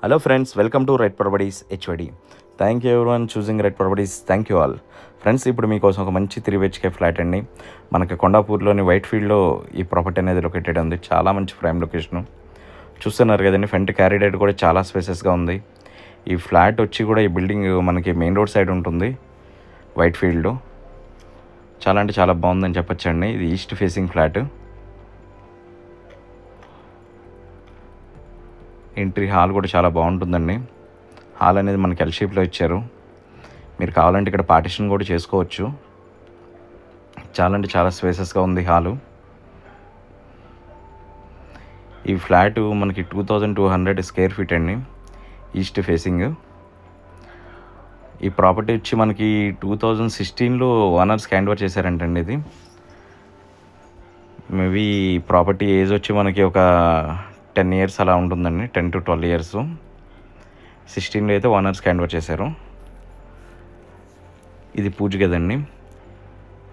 Hello friends, welcome to Red Properties HOD. Thank you everyone choosing Red Properties. Thank you all. Friends ఇప్పుడు మీకోసం ఒక మంచి 3 BHK flat అండి. మనకి కొండాపూర్లోని white ఫీల్డ్లో ఈ ప్రాపర్టీ అనేది లొకేటెడ్ ఉంది. చాలా మంచి ప్రైమ్ లొకేషను. చూస్తున్నారు కదండి, ఫ్రంట్ క్యారిడేట్ కూడా చాలా స్పేసెస్గా ఉంది. ఈ ఫ్లాట్ వచ్చి కూడా ఈ బిల్డింగ్ మనకి మెయిన్ రోడ్ సైడ్ ఉంటుంది వైట్ ఫీల్డ్లో. చాలా అంటే చాలా బాగుందని చెప్పొచ్చండి. ఇది east facing flat. Entry hall కూడా చాలా బాగుంటుందండి. హాల్ అనేది మనకి ఎల్ షేప్లో ఇచ్చారు. మీరు కావాలంటే ఇక్కడ పార్టిషన్ కూడా చేసుకోవచ్చు. చాలా అంటే చాలా స్పేసెస్గా ఉంది హాలు. ఈ ఫ్లాట్ మనకి 2200 స్క్వేర్ ఫీట్ అండి, ఈస్ట్ ఫేసింగ్. ఈ ప్రాపర్టీ వచ్చి మనకి 2016లో ఓనర్స్ హ్యాండ్ ఓవర్ చేశారంటండి. ఇది మేబీ ప్రాపర్టీ ఏజ్ వచ్చి మనకి ఒక 10 years అలా ఉంటుందండి, 10 to 12 years. 16లో అయితే ఓనర్స్ హ్యాండ్ ఓవర్ చేశారు. ఇది పూజ గదండి.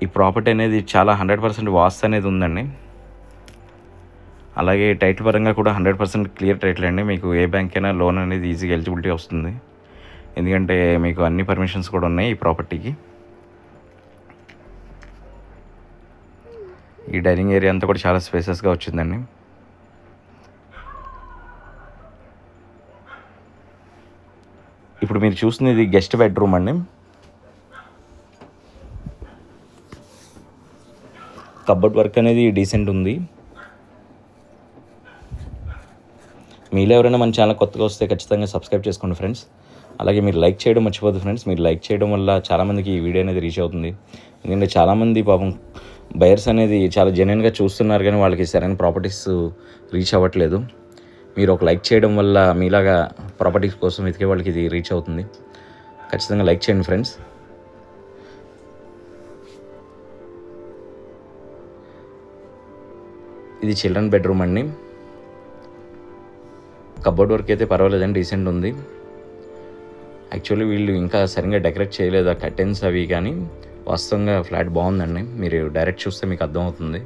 ఈ ప్రాపర్టీ అనేది చాలా 100% వాస్తు అనేది ఉందండి. అలాగే టైటిల్ పరంగా కూడా 100% క్లియర్ టైటిల్ అండి. మీకు ఏ బ్యాంక్ అయినా లోన్ అనేది ఈజీగా ఎలిజిబిలిటీ వస్తుంది, ఎందుకంటే మీకు అన్ని పర్మిషన్స్ కూడా ఉన్నాయి ఈ ప్రాపర్టీకి. ఈ డైనింగ్ ఏరియా అంతా కూడా చాలా స్పేసెస్గా వచ్చిందండి. ఇప్పుడు మీరు చూస్తున్నది గెస్ట్ బెడ్రూమ్ అండి. కబోర్డ్ వర్క్ అనేది డీసెంట్ ఉంది. మీలో ఎవరైనా మన ఛానల్ కొత్తగా వస్తే ఖచ్చితంగా సబ్స్క్రైబ్ చేసుకోండి ఫ్రెండ్స్. అలాగే మీరు లైక్ చేయడం మర్చిపోద్దు ఫ్రెండ్స్. మీరు లైక్ చేయడం వల్ల చాలామందికి ఈ వీడియో అనేది రీచ్ అవుతుంది. ఎందుకంటే చాలామంది పాపం బయర్స్ అనేది చాలా జెన్యున్గా చూస్తున్నారు, కానీ వాళ్ళకి సరైన ప్రాపర్టీస్ రీచ్ అవ్వట్లేదు. మీరు ఒక లైక్ చేయడం వల్ల మీలాగా ప్రాపర్టీస్ కోసం వెతికే వాళ్ళకి ఇది రీచ్ అవుతుంది. ఖచ్చితంగా లైక్ చేయండి ఫ్రెండ్స్. ఇది చిల్డ్రన్ బెడ్రూమ్ అండి. కబోర్డ్ వర్క్ అయితే పర్వాలేదండి, డీసెంట్ ఉంది. యాక్చువల్లీ వీళ్ళు ఇంకా సరిగ్గా డెకరేట్ చేయలేదు ఆ కర్టెన్స్ అవి, కానీ వాస్తవంగా ఫ్లాట్ బాగుందండి. మీరు డైరెక్ట్ చూస్తే మీకు అర్థమవుతుంది.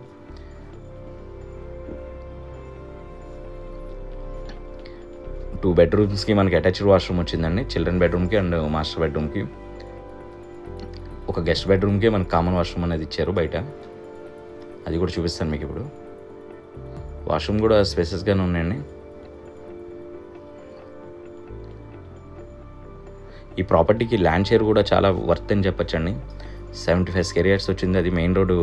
టూ బెడ్రూమ్స్కి మనకి అటాచ్డ్ వాష్రూమ్ వచ్చిందండి, చిల్డ్రన్ బెడ్రూమ్కి అండ్ మాస్టర్ బెడ్రూమ్కి. ఒక గెస్ట్ బెడ్రూమ్కి మనకి కామన్ వాష్రూమ్ అనేది ఇచ్చారు బయట, అది కూడా చూపిస్తాను మీకు ఇప్పుడు. వాష్రూమ్ కూడా స్పేసెస్గానే ఉన్నాయండి. ఈ ప్రాపర్టీకి ల్యాండ్ షేర్ కూడా చాలా వర్త్ అని చెప్పొచ్చండి. 75 square yards వచ్చింది. అది మెయిన్ రోడ్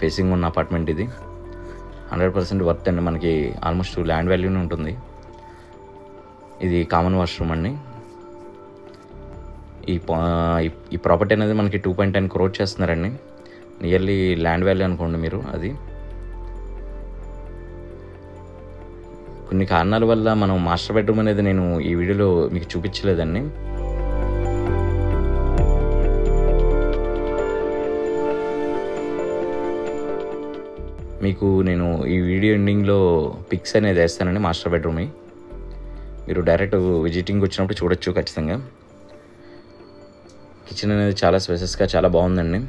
ఫేసింగ్ ఉన్న అపార్ట్మెంట్. ఇది 100% వర్త్ అండి. మనకి ఆల్మోస్ట్ ల్యాండ్ వాల్యూనే ఉంటుంది. ఇది కామన్ వాష్రూమ్ అండి. ఈ ప్రాపర్టీ అనేది మనకి 2.10 crore చేస్తున్నారండి. నియర్లీ ల్యాండ్ వాల్యూ అనుకోండి మీరు. అది కొన్ని కారణాల వల్ల మనం మాస్టర్ బెడ్రూమ్ అనేది నేను ఈ వీడియోలో మీకు చూపించలేదండి. మీకు నేను ఈ వీడియో ఎండింగ్లో పిక్స్ అనేది వేస్తానండి మాస్టర్ బెడ్రూమ్ని. మీరు డైరెక్ట్ విజిటింగ్ వచ్చినప్పుడు చూడొచ్చు ఖచ్చితంగా. కిచెన్ అనేది చాలా స్పేసెస్గా చాలా బాగుందండి.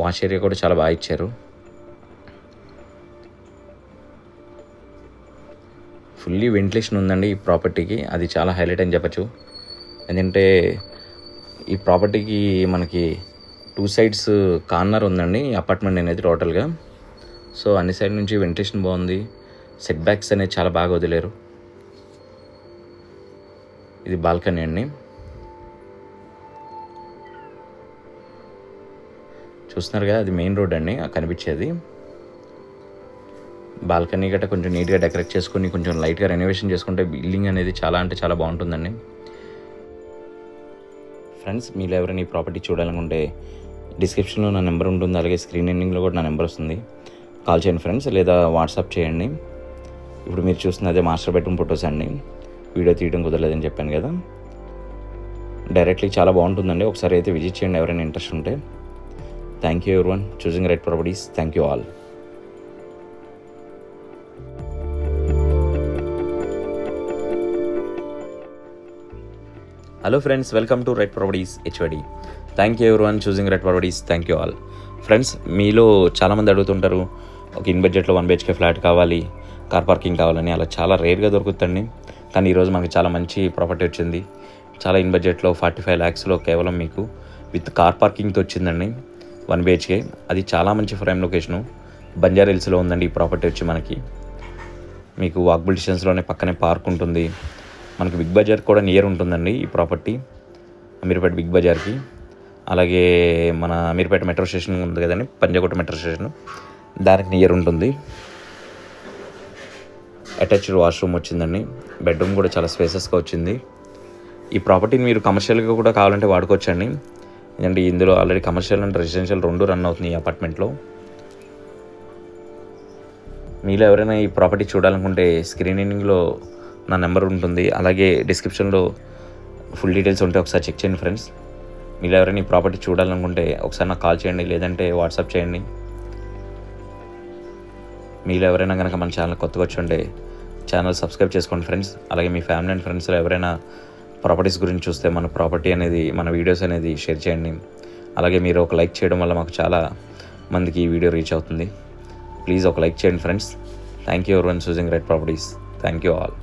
వాష్ ఏరియా కూడా చాలా బాగా ఇచ్చారు. ఫుల్లీ వెంటిలేషన్ ఉందండి ఈ ప్రాపర్టీకి, అది చాలా హైలైట్ అని చెప్పచ్చు. ఎందుకంటే ఈ ప్రాపర్టీకి మనకి 2 sides కార్నర్ ఉందండి అపార్ట్మెంట్ అనేది టోటల్గా. సో అన్ని సైడ్ నుంచి వెంటిలేషన్ బాగుంది. సెట్ బ్యాక్స్ అనేది చాలా బాగా వదిలేరు. ఇది బాల్కనీ అండి. చూస్తున్నారు కదా, అది మెయిన్ రోడ్ అండి కనిపించేది. బాల్కనీ గట్రా కొంచెం నీట్గా డెకరేట్ చేసుకొని కొంచెం లైట్గా రెనోవేషన్ చేసుకుంటే బిల్డింగ్ అనేది చాలా అంటే చాలా బాగుంటుందండి. ఫ్రెండ్స్, మీరు ఎవరైనా ఈ ప్రాపర్టీ చూడాలనుకుంటే డిస్క్రిప్షన్లో నా నెంబర్ ఉంటుంది, అలాగే స్క్రీన్ ఎండింగ్లో కూడా నా నెంబర్ వస్తుంది. కాల్ చేయండి ఫ్రెండ్స్, లేదా వాట్సాప్ చేయండి. ఇప్పుడు మీరు చూస్తున్న అదే మాస్టర్ బెడ్రూమ్ ఫొటోస్ అండి. వీడియో తీయడం కుదరలేదని చెప్పాను కదా. డైరెక్ట్లీ చాలా బాగుంటుందండి. ఒకసారి అయితే విజిట్ చేయండి ఎవరైనా ఇంట్రెస్ట్ ఉంటే. Thank you everyone choosing red properties. Thank you all. Hello friends, welcome to red properties HOD. Thank you everyone choosing red properties. Thank you all. Friends, మీలో చాలామంది అడుగుతుంటారు, ఒక ఇన్ బడ్జెట్లో 1 BHK ఫ్లాట్ కావాలి, car parking కావాలని. అలా చాలా రేర్గా దొరుకుతుందండి. కానీ ఈరోజు మనకి చాలా మంచి ప్రాపర్టీ వచ్చింది. చాలా ఇన్ బడ్జెట్లో 45 lakhsలో కేవలం మీకు విత్ కార్ పార్కింగ్తో వచ్చిందండి. 1 BHK. అది చాలా మంచి ప్రైమ్ లొకేషను. బంజారా హిల్స్లో ఉందండి ఈ ప్రాపర్టీ వచ్చి మనకి. మీకు వాకబుల్ డిస్టెన్స్లోనే పక్కనే పార్క్ ఉంటుంది. మనకి బిగ్ బజార్ కూడా నియర్ ఉంటుందండి ఈ ప్రాపర్టీ, అమీర్పేట బిగ్ బజార్కి. అలాగే మన అమీర్పేట మెట్రో స్టేషన్ ఉంది కదండి, పంజాగుట్ట మెట్రో స్టేషన్, దానికి నియర్ ఉంటుంది. అటాచ్డ్ వాష్రూమ్ వచ్చిందండి. బెడ్రూమ్ కూడా చాలా స్పేసెస్గా వచ్చింది. ఈ ప్రాపర్టీని మీరు కమర్షియల్గా కూడా కావాలంటే వాడుకోవచ్చండి. ఎందుకంటే ఇందులో already commercial and residential 2 run అవుతుంది ఈ అపార్ట్మెంట్లో. మీలో ఎవరైనా ఈ ప్రాపర్టీ చూడాలనుకుంటే స్క్రీనింగ్లో నా నెంబర్ ఉంటుంది, అలాగే డిస్క్రిప్షన్లో ఫుల్ డీటెయిల్స్ ఉంటే ఒకసారి చెక్ చేయండి ఫ్రెండ్స్. మీరు ఎవరైనా ఈ ప్రాపర్టీ చూడాలనుకుంటే ఒకసారి నాకు కాల్ చేయండి, లేదంటే వాట్సాప్ చేయండి. మీరు ఎవరైనా కనుక మన ఛానల్ కొత్తగా వచ్చి ఛానల్ సబ్స్క్రైబ్ చేసుకోండి ఫ్రెండ్స్. అలాగే మీ ఫ్యామిలీ అండ్ ఫ్రెండ్స్లో ఎవరైనా ప్రాపర్టీస్ గురించి చూస్తే మన ప్రాపర్టీ అనేది, మన వీడియోస్ అనేది షేర్ చేయండి. అలాగే మీరు ఒక లైక్ చేయడం వల్ల మాకు చాలా మందికి ఈ వీడియో రీచ్ అవుతుంది. ప్లీజ్ ఒక లైక్ చేయండి friends. Thank you everyone choosing right properties. Thank you all.